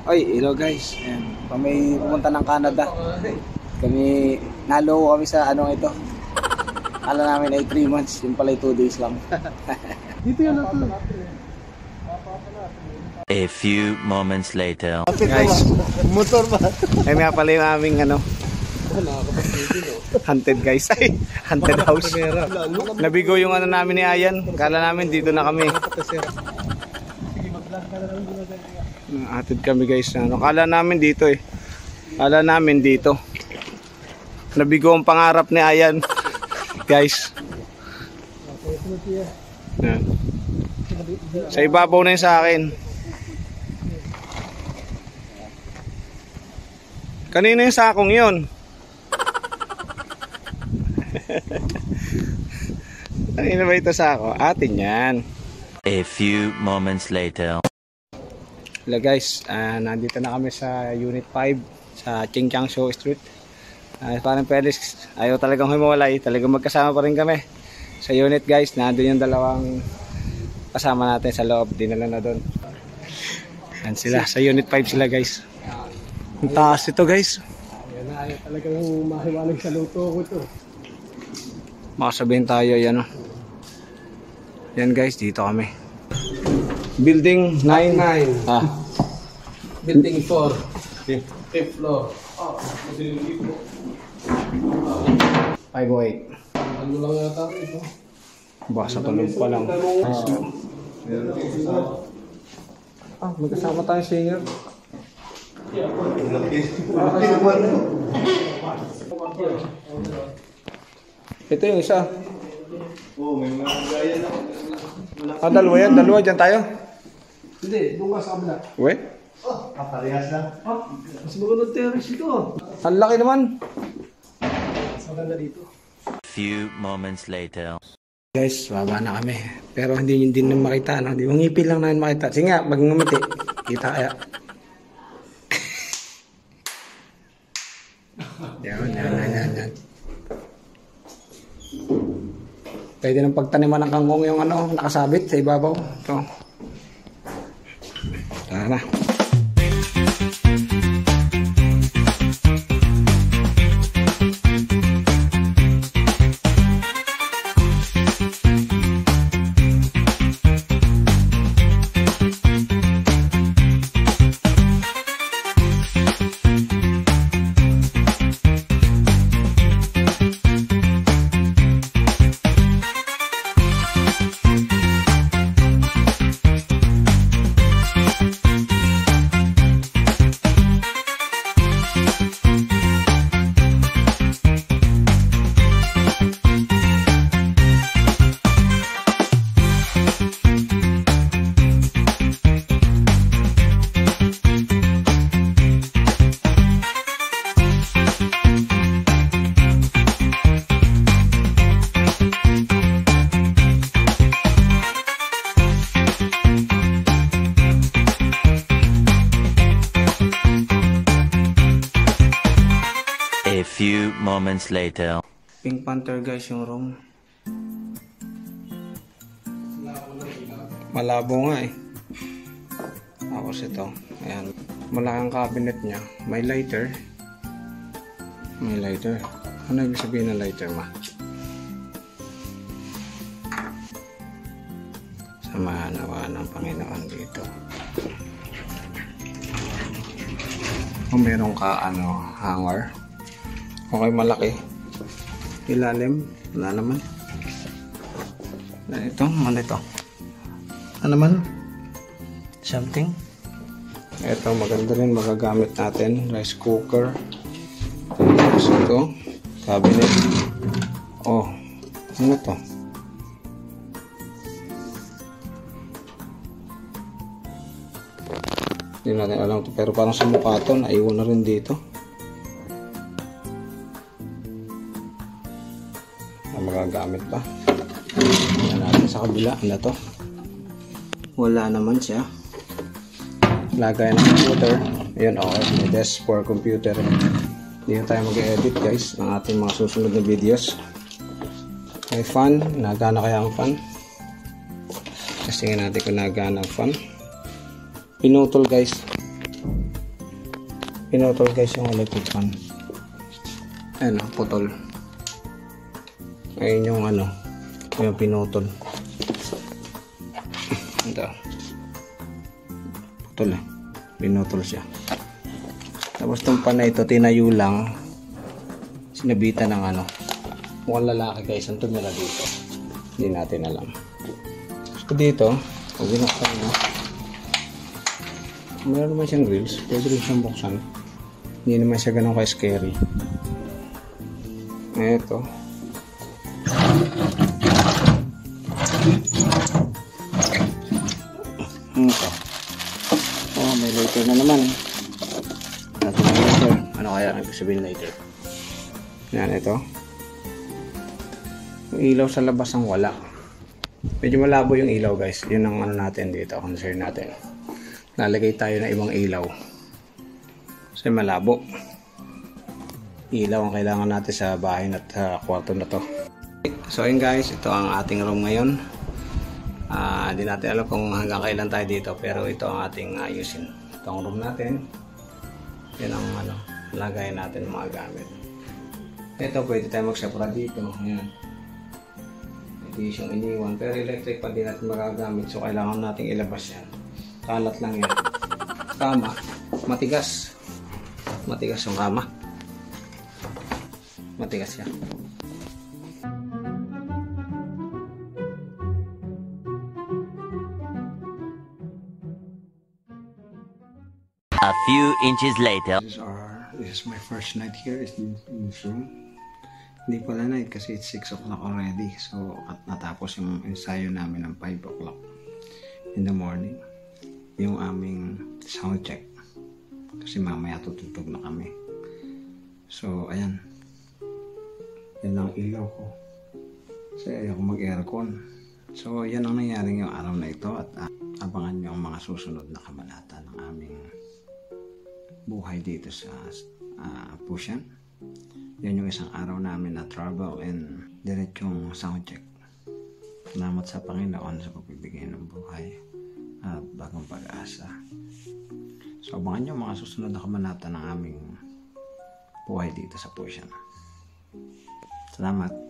Oy, hello guys. Ayan, kami pumunta ng Canada. Kami naloko kami sa anong ito. Akala namin ay 3 months, yung pala 2 days lang. Dito yan ako. A few moments later. Guys, Motor ba? ay nga pala yung aming haunted guys. Ay, haunted house. Nabigo yung namin ni Ayan. Akala namin dito na kami. Atid kami guys. Akala namin dito eh. Akala namin dito. Nabigo ang pangarap ni Ayan. Guys. Yan. Sa ibabaw na yun sa akin. Kanina yung sakong yun. Kanina ba ito sako? Atin yan. A few moments later. Hello guys, nandito na kami sa Unit 5 sa Qingqiangshu Street. Parang Felix, ayaw talagang humawalay. Talagang magkasama pa rin kami sa unit guys. Nandun yung dalawang kasama natin sa loob. Dinala na doon. Yan sila, sa Unit 5 sila guys. Ang taas ito guys. Yan na, ayaw talagang mahiwalag sa luto ko ito. Makasabihin tayo yan. Yan guys, dito kami. Building 9. Ah. Building 4. 5th floor. 508. Ano lang yata ito? Basa tulog pa lang. Magkasama tayo senior. Ito yung isa. Oo, may mga gaya na. Dalawa yan. Dalawa dyan tayo. Hindi, doon ka sa kabila. We? Parehas na. Mas magandang terrace ito. Ang laki naman. Mas maganda dito. Few moments later. Guys, baba na kami. Pero hindi nyo din makita. No? Di ba ngipin lang namin makita. Sige nga, mag-ngumiti. Kita kaya. Yan. Pwede nang pagtaniman ng kangkong yung nakasabit sa ibabaw. Ito. Tara na. A few moments later. Pink Panther guys yung room. Malabo nga eh. Tapos ito. Ayan. Malaking cabinet niya. May lighter. Ano ibig sabihin ng lighter ma? Samahan nawa ng Panginoon dito. Kung meron ka hanger. Okay, malaki. Ilalim. Wala naman. Ito. Ano ito? Ano naman? Something. Ito, maganda rin. Magagamit natin. Rice cooker. Tapos ito. Cabinet. Oh. Ano to? Hindi natin alam ito. Pero parang sa mukha ito. Naiwan na rin dito. Magagamit pa. Tingnan natin sa kabila. Ano to? Wala naman siya. Lagay ng computer. Ayun, okay. May desk for computer. Hindi na tayo mag-edit guys ng ating mga susunod na videos. May fan. Nagana kaya ang fan? Testingin natin kung nagana ang fan. Pinutol guys. Pinutol guys yung electric fan. Ayan o, putol. Ayun yung ano, yung pinutol. Ito. Putol eh. Pinutol siya. Tapos itong pan na ito, tinayo lang. Sinabitan ng ano. Mukhang lalaki guys, ang tumira dito. Hindi natin alam. So dito, pag binuksan mo, meron naman siyang grills. Pwede rin siyang buksan. Hindi naman siya ganun ka-scary. Ito. Ito. Oh, may lighter na naman. Natin ang lighter. Ano kaya nagsasabihin lighter? Yan, ito. Yung ilaw sa labas ang wala. Medyo malabo yung ilaw guys. Yun ang ano natin dito. Concern natin. Lalagay tayo ng ibang ilaw. Kasi malabo. Ilaw ang kailangan natin sa bahay at sa kwarto na to. So yun guys, ito ang ating room ngayon. Hindi natin alam kung hanggang kailan tayo dito, pero ito ang ating ayusin. Ito ang room natin. Yan ang ano, lagay natin mga gamit. Ito pwede tayo magsapra dito. Ayan. Ito yung iniwan, pero electric pa din natin magagamit, so kailangan natin ilabas yan. Kalat lang yan. Kama, matigas. Matigas yung kama. Matigas yan. A few inches later. This is my first night here in this room. Hindi pala night kasi it's 6 o'clock already. So natapos yung ensayo namin ng 5 o'clock in the morning. Yung aming sound check. Kasi mamaya tutugtog na kami. So ayan. Yan ang ilaw ko. Kasi ayaw ko mag-aircon. So yan ang nangyari yung araw na ito. At abangan nyo ang mga susunod na kabanata ng aming buhay dito sa Pusyan. Yan yung isang araw namin na travel and diretsong sound check. Salamat sa Panginoon sa pagbibigay ng buhay at bagong pag-asa. So abangan nyo mga susunod na kabanata ng aming buhay dito sa Pusyan. Salamat.